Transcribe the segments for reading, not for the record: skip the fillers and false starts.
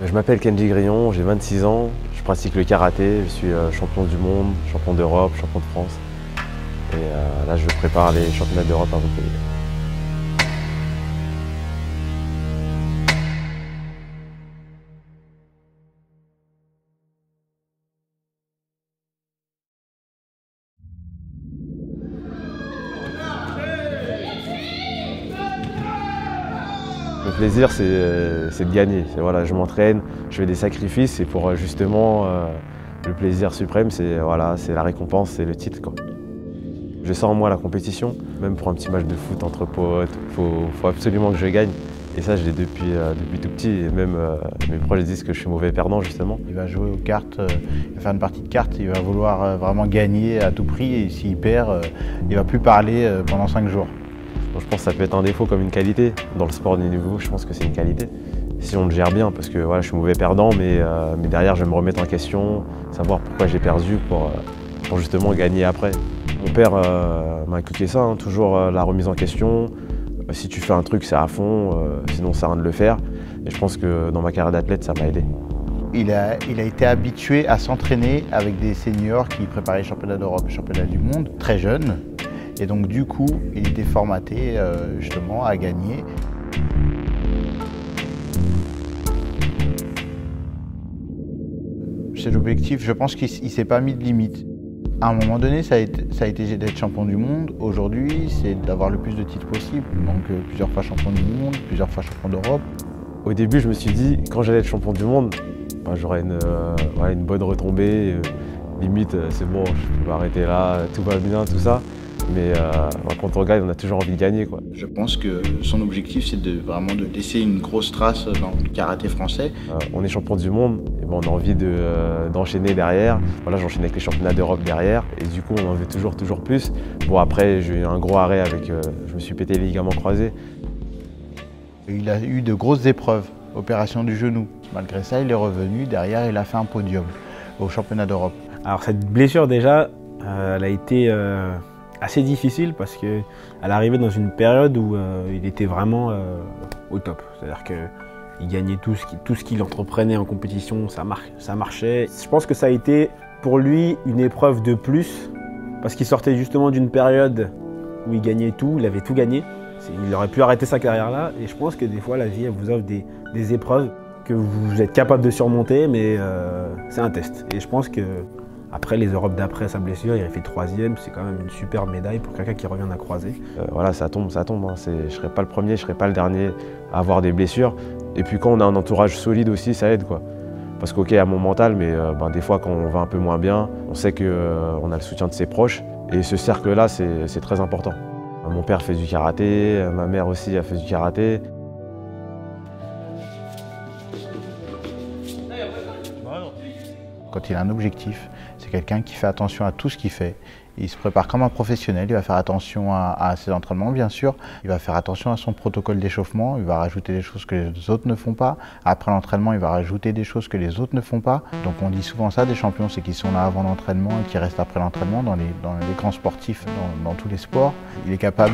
Je m'appelle Kenji Grillon, j'ai 26 ans, je pratique le karaté, je suis champion du monde, champion d'Europe, champion de France. Et là je prépare les championnats d'Europe à Montpellier. Le plaisir, c'est de gagner. Voilà, je m'entraîne, je fais des sacrifices et pour justement le plaisir suprême, c'est la récompense, c'est le titre, quoi. Je sens en moi la compétition, même pour un petit match de foot entre potes, faut absolument que je gagne. Et ça, je l'ai depuis tout petit. Et même mes proches disent que je suis mauvais perdant, justement. Il va jouer aux cartes, il va faire une partie de cartes, il va vouloir vraiment gagner à tout prix. Et s'il perd, il ne va plus parler pendant 5 jours. Donc, je pense que ça peut être un défaut comme une qualité. Dans le sport de niveau, je pense que c'est une qualité. Si on le gère bien, parce que voilà, je suis mauvais perdant, mais derrière, je vais me remettre en question, savoir pourquoi j'ai perdu pour justement gagner après. Mon père m'a inculqué ça, hein, toujours la remise en question. Si tu fais un truc, c'est à fond, sinon ça sert à rien de le faire. Et je pense que dans ma carrière d'athlète, ça m'a aidé. Il a été habitué à s'entraîner avec des seniors qui préparaient les championnats d'Europe et les championnats du monde, très jeunes. Et donc du coup, il était formaté justement à gagner. Cet objectif, je pense qu'il ne s'est pas mis de limite. À un moment donné, ça a été d'être champion du monde. Aujourd'hui, c'est d'avoir le plus de titres possible. Donc plusieurs fois champion du monde, plusieurs fois champion d'Europe. Au début, je me suis dit, quand j'allais être champion du monde, j'aurais une bonne retombée. Limite, c'est bon, je peux m'arrêter là, tout va bien, tout ça. Mais quand on gagne, on a toujours envie de gagner, quoi. Je pense que son objectif, c'est vraiment de laisser une grosse trace dans le karaté français. On est champion du monde, et on a envie d'enchaîner derrière. Voilà, j'enchaîne avec les championnats d'Europe derrière, et du coup, on en veut toujours plus. Bon, après, j'ai eu un gros arrêt avec, je me suis pété les ligaments croisés. Il a eu de grosses épreuves, opération du genou. Malgré ça, il est revenu. Derrière, il a fait un podium au championnat d'Europe. Alors cette blessure déjà, elle a été assez difficile parce qu'elle arrivait dans une période où il était vraiment au top. C'est-à-dire qu'il gagnait tout ce qu'il entreprenait en compétition, ça marchait. Je pense que ça a été pour lui une épreuve de plus parce qu'il sortait justement d'une période où il gagnait tout, il avait tout gagné. Il aurait pu arrêter sa carrière là et je pense que des fois la vie elle vous offre des épreuves que vous êtes capable de surmonter, mais c'est un test. Et je pense que après les Europes d'après sa blessure, il a fait 3e, c'est quand même une super médaille pour quelqu'un qui revient d'un croisé. Voilà, ça tombe. Hein. Je ne serai pas le premier, je ne serai pas le dernier à avoir des blessures. Et puis quand on a un entourage solide aussi, ça aide, quoi. Parce qu'ok, il y a mon mental, mais des fois quand on va un peu moins bien, on sait qu'on a le soutien de ses proches. Et ce cercle-là, c'est très important. Mon père fait du karaté, ma mère aussi a fait du karaté. Quand il a un objectif, c'est quelqu'un qui fait attention à tout ce qu'il fait. Il se prépare comme un professionnel, il va faire attention à ses entraînements bien sûr, il va faire attention à son protocole d'échauffement, il va rajouter des choses que les autres ne font pas. Après l'entraînement, il va rajouter des choses que les autres ne font pas. Donc on dit souvent ça des champions, c'est qu'ils sont là avant l'entraînement et qu'ils restent après l'entraînement dans les grands sportifs, dans tous les sports. Il est capable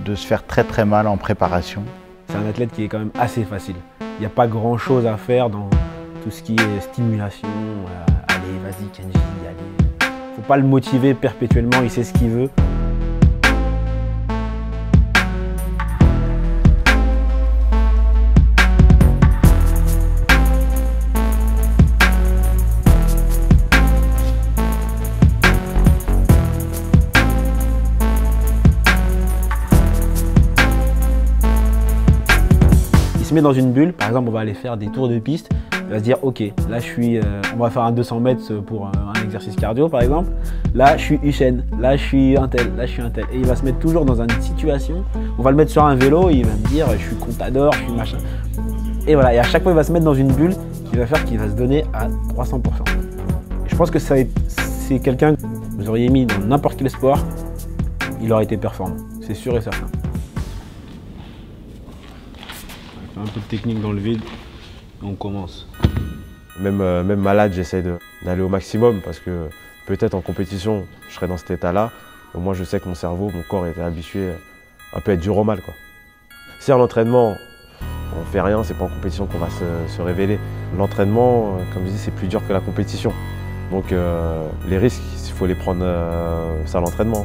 de se faire très mal en préparation. C'est un athlète qui est quand même assez facile. Il n'y a pas grand chose à faire dans tout ce qui est stimulation, allez, vas-y Kenji, allez. Faut pas le motiver perpétuellement, il sait ce qu'il veut. Il se met dans une bulle, par exemple on va aller faire des tours de piste. Il va se dire, ok, là on va faire un 200 mètres pour un exercice cardio par exemple. Là je suis Usain, là je suis un tel, là je suis un tel. Et il va se mettre toujours dans une situation, on va le mettre sur un vélo, il va me dire, je suis Contador, je suis machin. Et voilà, et à chaque fois il va se mettre dans une bulle qui va faire qu'il va se donner à 300%. Et je pense que c'est quelqu'un que vous auriez mis dans n'importe quel sport, il aurait été performant, c'est sûr et certain. Un peu de technique dans le vide. On commence. Même malade, j'essaie d'aller au maximum parce que peut-être en compétition, je serai dans cet état-là. Au moins, je sais que mon cerveau, mon corps était habitué un peu à être dur au mal, quoi. Si à l'entraînement, On fait rien, c'est pas en compétition qu'on va se révéler. L'entraînement, comme je dis, c'est plus dur que la compétition. Donc les risques, il faut les prendre ça à l'entraînement.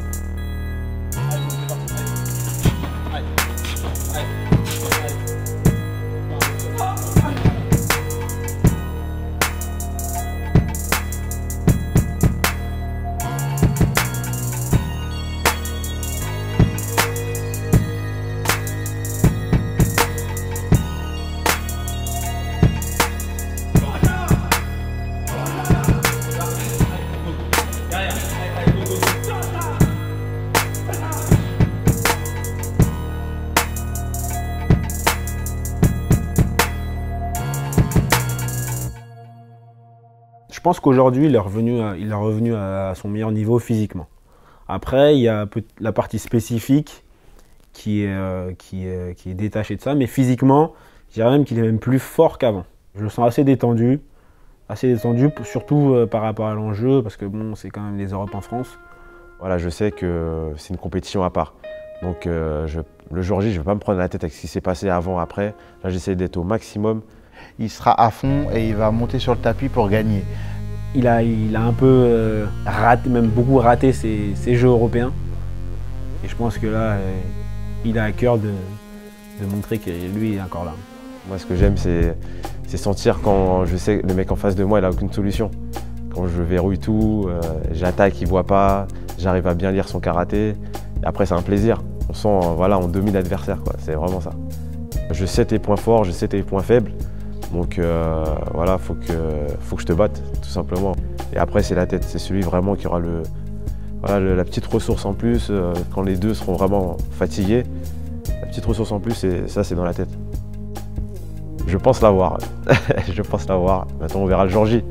Je pense qu'aujourd'hui, il est revenu à son meilleur niveau physiquement. Après, il y a la partie spécifique qui est détachée de ça, mais physiquement, je dirais même qu'il est même plus fort qu'avant. Je le sens assez détendu, surtout par rapport à l'enjeu, parce que bon, c'est quand même les Europes en France. Voilà, je sais que c'est une compétition à part. Donc le jour J, je ne vais pas me prendre la tête avec ce qui s'est passé avant, après. Là, j'essaie d'être au maximum. Il sera à fond et il va monter sur le tapis pour gagner. Il a un peu raté, même beaucoup raté ses jeux européens. Et je pense que là, il a à cœur de montrer que lui est encore là. Moi, ce que j'aime, c'est sentir quand je sais que le mec en face de moi, il n'a aucune solution. Quand je verrouille tout, j'attaque, il ne voit pas, j'arrive à bien lire son karaté. Et après, c'est un plaisir. On sent, voilà, on domine l'adversaire, quoi. C'est vraiment ça. Je sais tes points forts, je sais tes points faibles. Donc voilà, faut que je te batte, tout simplement. Et après, c'est la tête, c'est celui vraiment qui aura la petite ressource en plus, quand les deux seront vraiment fatigués. La petite ressource en plus, ça, c'est dans la tête. Je pense l'avoir, je pense l'avoir. Maintenant, on verra le jour J.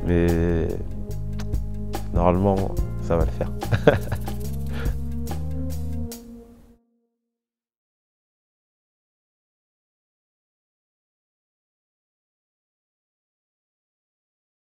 Mais normalement, ça va le faire.